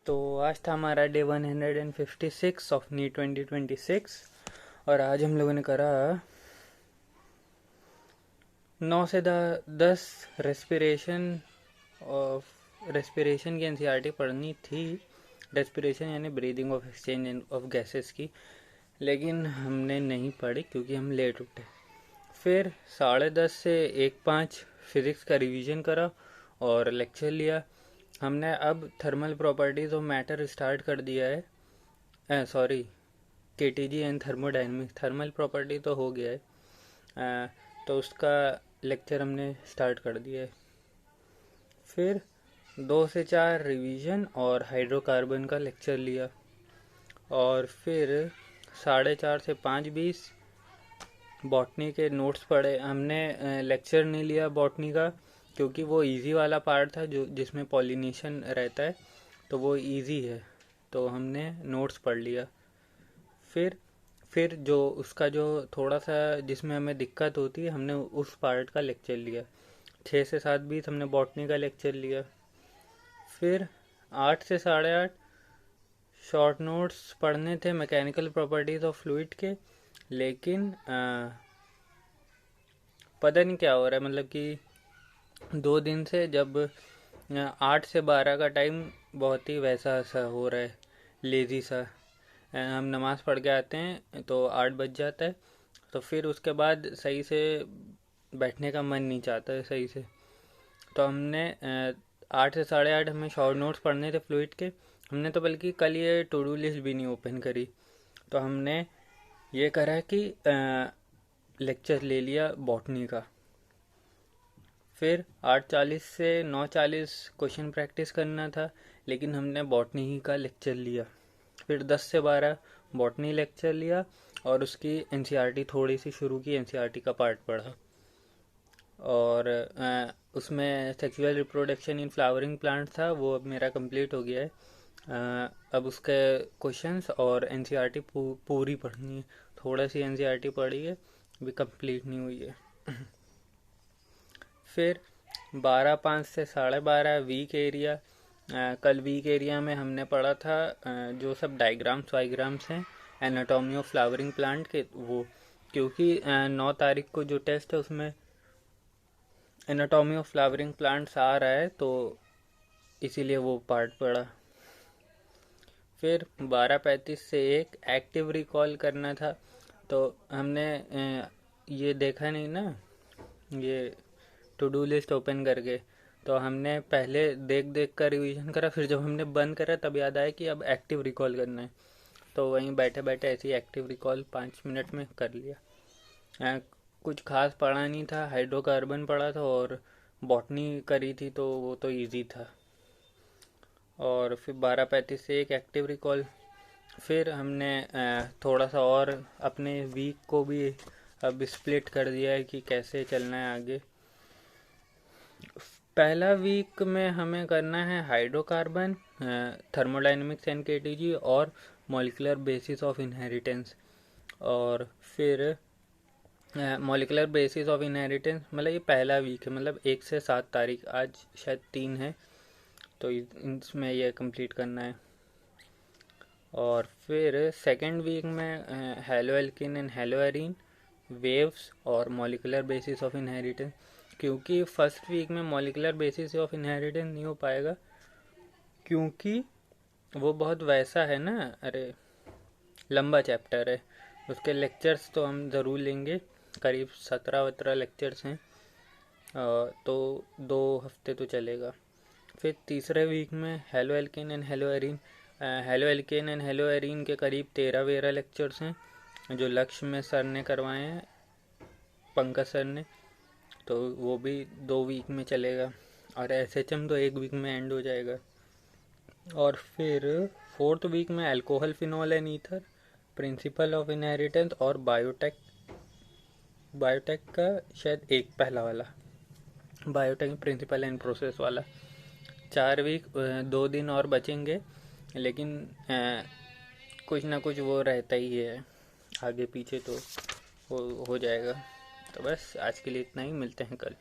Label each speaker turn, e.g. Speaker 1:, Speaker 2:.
Speaker 1: तो आज था हमारा डे 156 ऑफ नी 2026 और आज हम लोगों ने करा 9 से 10 रेस्पिरेशन की एनसीईआरटी पढ़नी थी। रेस्पिरेशन यानी breathing of exchange of gases की, लेकिन हमने नहीं पढ़ी क्योंकि हम लेट उठे। फिर 10:30 से 1:05 फिज़िक्स का रिवीजन करा और लेक्चर लिया। हमने अब thermal properties of matter start कर दिया है। Sorry, KTG and thermodynamics. Thermal property तो हो गया है, तो उसका लेक्चर हमने स्टार्ट कर दिया है। फिर 2 से 4 रिवीजन और हाइड्रोकार्बन का लेक्चर लिया और फिर 4:30 से 5:20 बॉटनी के नोट्स पढ़े। हमने लेक्चर नहीं लिया बॉटनी का क्योंकि वो इजी वाला पार्ट था जो जिसमें पॉलिनेशन रहता है, तो वो इजी है, तो हमने नोट्स पढ़ लिया। फिर जो उसका जो थोड़ा सा जिसमें हमें दिक्कत होती है, हमने उस पार्ट का लेक्चर लिया। 6 से 7:20 हमने बॉटनी का लेक्चर लिया। फिर 8 से 8:30 शॉर्ट नोट्स पढ़ने थे मैकेनिकल प्रॉपर्टीज ऑफ फ्लूइड के, लेकिन पता नहीं क्या हो रहा है, मतलब कि 2 दिन से जब 8 से 12 का टाइम बहुत ही वैसा सा हो रहा है, लेज़ी सा। हम नमाज़ पढ़ के आते हैं तो 8 बज जाता है, तो फिर उसके बाद सही से बैठने का मन नहीं चाहता है सही से। तो हमने 8 से 8:30 हमें शॉर्ट नोट्स पढ़ने थे फ्लूइड के। हमने तो बल्कि कल ये टू डू लिस्ट भी नहीं ओपन करी, तो हमने ये करा कि लेक्चर ले लिया बॉटनी का। फिर 8:40 से 9:40 क्वेश्चन प्रैक्टिस करना था, लेकिन हमने बॉटनी ही का लेक्चर लिया। फिर 10 से 12 बॉटनी लेक्चर लिया और उसकी एनसीईआरटी थोड़ी सी शुरू की, एनसीईआरटी का पार्ट पढ़ा। और उसमें sexual reproduction in flowering plant था, वो अब मेरा कंप्लीट हो गया है। अब उसके क्वेश्चंस और एनसीईआरटी पूरी पढ़नी है। थोड़ा सी एनसीईआरटी पढ़ी है, अभी कंप्लीट नहीं हुई है। फिर 12:05 से 12:30 वीक एरिया। कल वीक एरिया में हमने पढ़ा था जो सब डायग्राम्स वाइग्राम्स हैं एनाटॉमी ऑफ फ्लावरिंग प्लांट के, वो क्योंकि 9 तारीख को जो टेस्ट है उसमें एनाटॉमी ऑफ फ्लावरिंग प्लांट्स आ रहा है, तो इसीलिए वो पार्ट पढ़ा। फिर 12:35 से 1 एक्टिव रिकॉल करना था, तो हमने ये देखा नहीं ना, ये टू डू लिस्ट ओपन करके, तो हमने पहले देख कर रिवीजन करा। फिर जब हमने बंद करा तब याद आया कि अब एक्टिव रिकॉल करना है, तो वहीं बैठे बैठे ऐसे ही एक्टिव रिकॉल 5 मिनट में कर लिया। कुछ खास पढ़ा नहीं था, हाइड्रोकार्बन पढ़ा था और बॉटनी करी थी, तो वो तो इजी था। और फिर 12:35 से 1 एक्टिव रिकॉल। फिर हमने थोड़ा सा और अपने वीक को भी अब स्प्लिट कर दिया है कि कैसे चलना है आगे। पहला वीक में हमें करना है हाइड्रोकार्बन, थर्मोडायनेमिक्स एंड केटीजी और मॉलिक्यूलर बेसिस ऑफ इनहेरिटेंस। और फिर मॉलिक्यूलर बेसिस ऑफ इनहेरिटेंस मतलब ये पहला वीक है, मतलब 1 से 7 तारीख, आज शायद 3 है, तो इसमें यह कंप्लीट करना है। और फिर सेकेंड वीक में haloalkanes and haloarenes, waves और मॉलिक्यूलर बेसिस ऑफ इनहेरिटेंस, क्योंकि फर्स्ट वीक में मॉलिक्यूलर बेसिस ऑफ इनहेरिटेंस नहीं हो पाएगा क्योंकि वो बहुत वैसा है ना, अरे लंबा चैप्टर है। उसके लेक्चर्स तो हम ज़रूर लेंगे, करीब 17 लेक्चर्स हैं, तो 2 हफ्ते तो चलेगा। फिर तीसरे वीक में halo alkane and hello arene. Halo alkane and hello arene के करीब 13 लेक्चर्स हैं जो लक्ष्य में सर ने करवाए हैं, पंकज सर ने, तो वो भी 2 वीक में चलेगा। और एसएचएम तो 1 वीक में एंड हो जाएगा। और फिर 4th वीक में alcohol, phenol and ether, principle of inheritance और बायोटेक का शायद एक पहला वाला, बायोटेक प्रिंसिपल एंड प्रोसेस वाला। 4 वीक, 2 दिन और बचेंगे, लेकिन कुछ ना कुछ वो रहता ही है, आगे पीछे तो हो जाएगा। तो बस आज के लिए इतना ही, मिलते हैं कल।